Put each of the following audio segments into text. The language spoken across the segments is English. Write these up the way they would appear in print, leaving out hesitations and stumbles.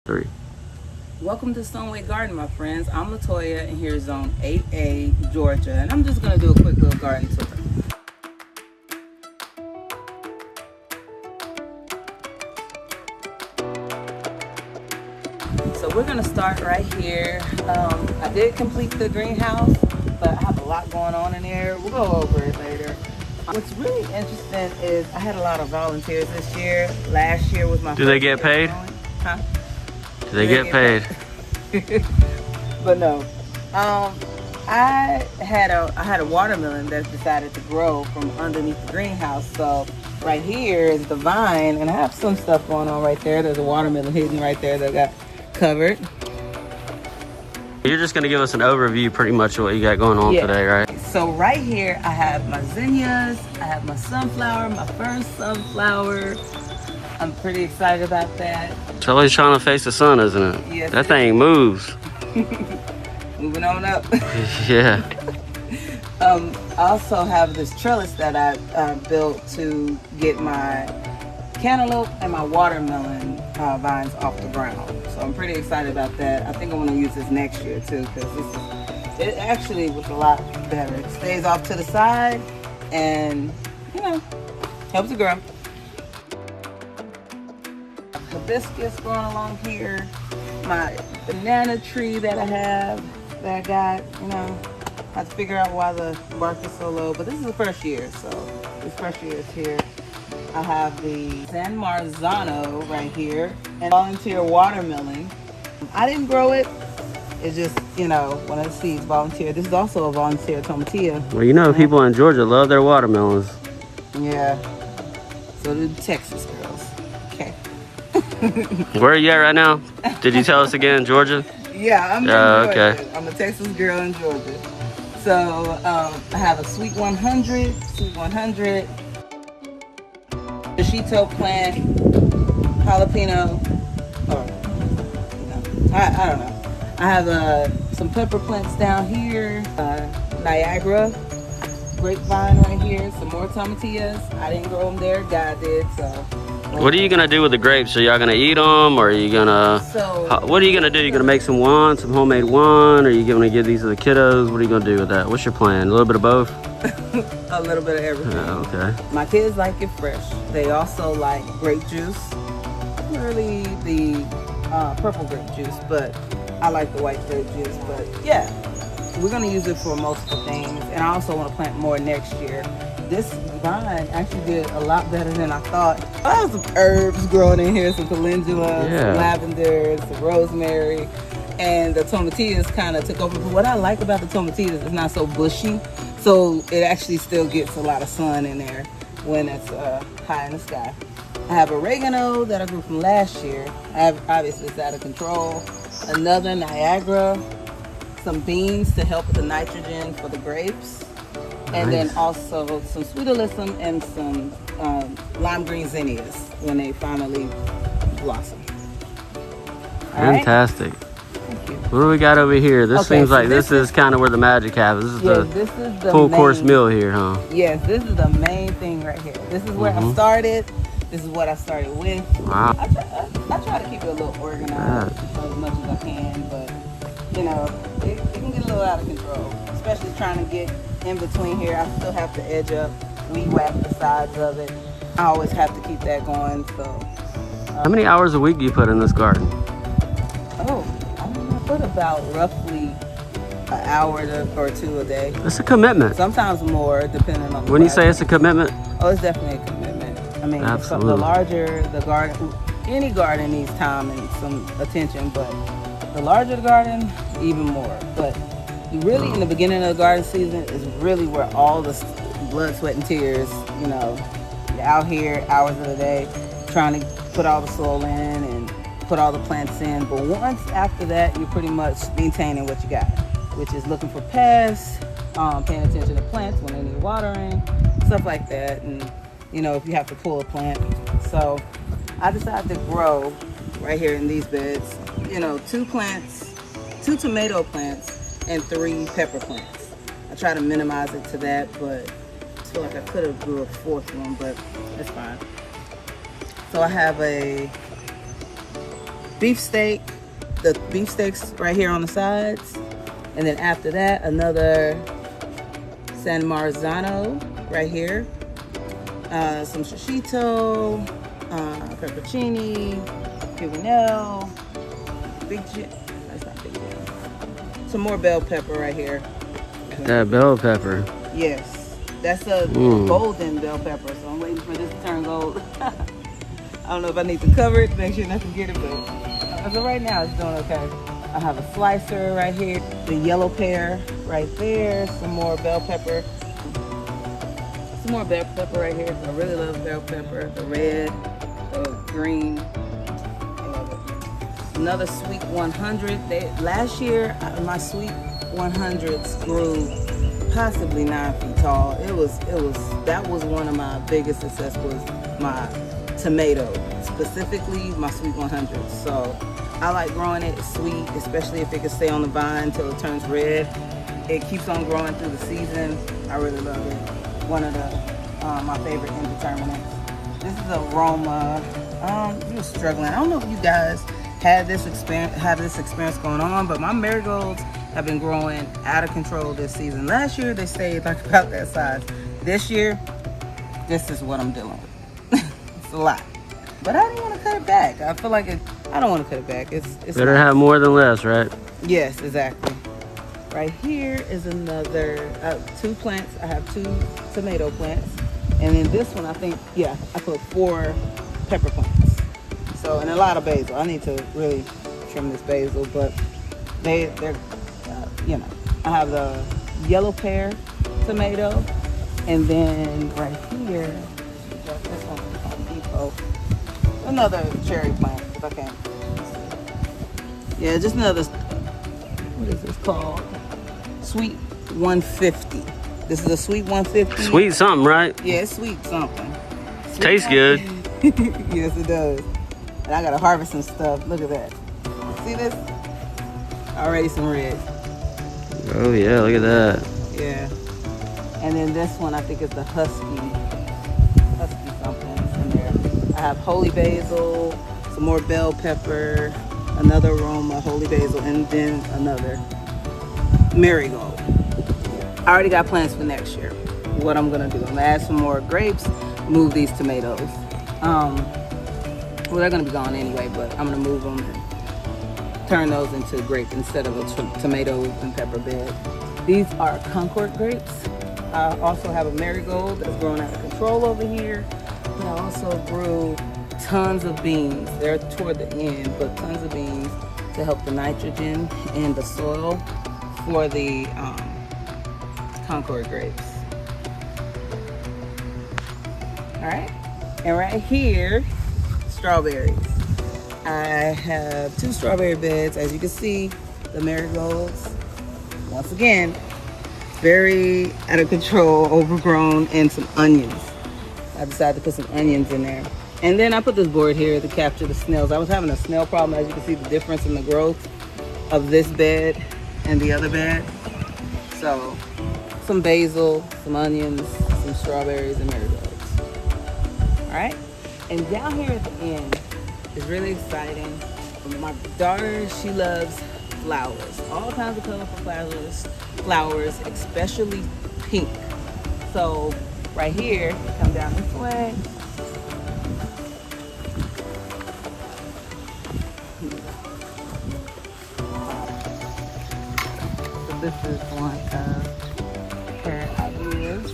3. Welcome to Stoneway Garden, my friends. I'm Latoya, and here's Zone 8A, Georgia. And I'm just going to do a quick little garden tour. So we're going to start right here. I did complete the greenhouse, but I have a lot going on in there. We'll go over it later. What's really interesting is I had a lot of volunteers this year. Last year was my Do they get paid? Huh? Do they get paid? But no, I had a watermelon that decided to grow from underneath the greenhouse. So right here is the vine, and I have some stuff going on right there. There's a watermelon hidden right there that got covered. You're just gonna give us an overview pretty much of what you got going on today, right? So right here I have my zinnias, I have my sunflower, my first sunflower. I'm pretty excited about that. Charlie's trying to face the sun, isn't it? Yes. That thing moves. Moving on up. Yeah. I also have this trellis that I built to get my cantaloupe and my watermelon vines off the ground. So I'm pretty excited about that. I think I want to use this next year too, because it actually was a lot better. It stays off to the side and, you know, helps it grow. Hibiscus growing along here. My banana tree that I got, you know, I have to figure out why the bark is so low, but this is the first year, so this first year is here. I have the San Marzano right here and volunteer watermelon. I didn't grow it. It's just, you know, one of the seeds volunteer. This is also a volunteer tomatillo. Well, you know, people in Georgia love their watermelons. Yeah. So do the Texas girls. Okay. Where are you at right now? Did you tell us again, Georgia? Yeah, I'm in Georgia. Okay. I'm a Texas girl in Georgia. So I have a Sweet 100, Shito plant, jalapeno, or no, I don't know. I have some pepper plants down here, Niagara grapevine right here, some more tomatillas. I didn't grow them there, God did, so. What are you gonna do with the grapes? Are y'all gonna eat them, or are you gonna? What are you gonna do? You gonna make some wine, some homemade wine, or are you gonna give these to the kiddos? What are you gonna do with that? What's your plan? A little bit of both? A little bit of everything. Okay. My kids like it fresh. They also like grape juice. Really the purple grape juice, but I like the white grape juice. But yeah, we're gonna use it for multiple things, and I also want to plant more next year. This vine actually did a lot better than I thought. I have some herbs growing in here, some calendula, some lavender, some rosemary, and the tomatillas kind of took over. But what I like about the tomatillas, it's not so bushy, so it actually still gets a lot of sun in there when it's high in the sky. I have oregano that I grew from last year. Obviously it's out of control. Another Niagara, some beans to help with the nitrogen for the grapes. And then also some sweet alyssum and some lime green zinnias when they finally blossom. Fantastic. Thank you. What do we got over here? This seems like this is kind of where the magic happens. This is the full course meal here, huh? Yes, this is the main thing right here. This is where I started. This is what I started with. Wow. I try to keep it a little organized as much as I can, but you know, it can get a little out of control, especially trying to get in between here. I still have to edge up, weed whack the sides of it. I always have to keep that going. So how many hours a week do you put in this garden? I put about roughly an hour or two a day. It's a commitment. Sometimes more, depending on when you say it's a commitment. Oh, it's definitely a commitment. I mean, absolutely. The larger the garden, any garden needs time and some attention, but the larger the garden, even more. But really, in the beginning of the garden season is really where all the blood, sweat, and tears, you know, you're out here hours of the day trying to put all the soil in and put all the plants in. But once after that, you're pretty much maintaining what you got, which is looking for pests, paying attention to plants when they need watering, stuff like that. And, you know, if you have to pull a plant. So I decided to grow right here in these beds, you know, 2 tomato plants, and 3 pepper plants. I try to minimize it to that, but I feel like I could have grew a 4th one, but that's fine. So I have a beef steak, the beef steaks right here on the sides. And then after that, another San Marzano right here. Some shishito, peppercini, pivinelle, that's not big J. Some more bell pepper right here. That bell pepper. Yes, that's a golden bell pepper, so I'm waiting for this to turn gold. I don't know if I need to cover it, make sure not to get it, but as of right now, it's doing okay. I have a slicer right here, the yellow pear right there, some more bell pepper. Some more bell pepper right here. I really love bell pepper, the red, the green. I love it. Another sweet 100. Last year, my sweet 100s grew possibly 9 feet tall. That was one of my biggest success, was my tomato, specifically my sweet 100s. So I like growing it. It's sweet, especially if it can stay on the vine until it turns red. It keeps on growing through the season. I really love it. One of my favorite indeterminates. This is aroma. You're struggling. I don't know if you guys have this experience going on, but my marigolds have been growing out of control this season. Last year they stayed like about that size. This year, this is what I'm dealing with. It's a lot, but I didn't want to cut it back. I feel like I don't want to cut it back. It's better have more than less, right? Yes, exactly. Right here is another 2 plants. I have 2 tomato plants, and then this one I think, yeah, I put 4 pepper plants. So, and a lot of basil. I need to really trim this basil, but they're you know, I have the yellow pear tomato, and then right here, this one from Home Depot, another cherry plant. If I can't. Yeah, just another. What is this called? Sweet 150. This is a sweet 150. Sweet something, right? Yeah, it's sweet something. Sweet Tastes good. Yes, it does. And I gotta harvest some stuff. Look at that. See this? Already some red. Oh yeah, look at that. Yeah. And then this one I think is the husky something in there. I have holy basil, some more bell pepper, another aroma, holy basil, and then another marigold. I already got plans for next year. What I'm gonna do, I'm gonna add some more grapes, move these tomatoes. Well, they're gonna be gone anyway, but I'm gonna move them and turn those into grape instead of a tomato and pepper bed. These are Concord grapes. I also have a marigold that's growing out of control over here, but I also grew tons of beans. They're toward the end, but tons of beans to help the nitrogen in the soil for the Concord grapes. All right, and right here, strawberries. I have 2 strawberry beds. As you can see, the marigolds, once again, very out of control, overgrown, and some onions. I decided to put some onions in there. And then I put this board here to capture the snails. I was having a snail problem. As you can see, the difference in the growth of this bed and the other bed. So some basil, some onions, some strawberries, and marigolds. All right, and down here at the end is really exciting. My daughter, she loves flowers, all kinds of colorful flowers, especially pink. So right here, come down this way. So this is one of her ideas.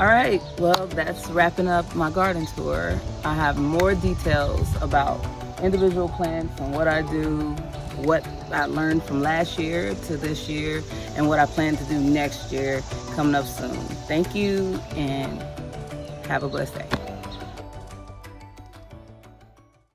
All right, well, that's wrapping up my garden tour. I have more details about individual plants and what I do, what I learned from last year to this year, and what I plan to do next year coming up soon. Thank you, and have a blessed day.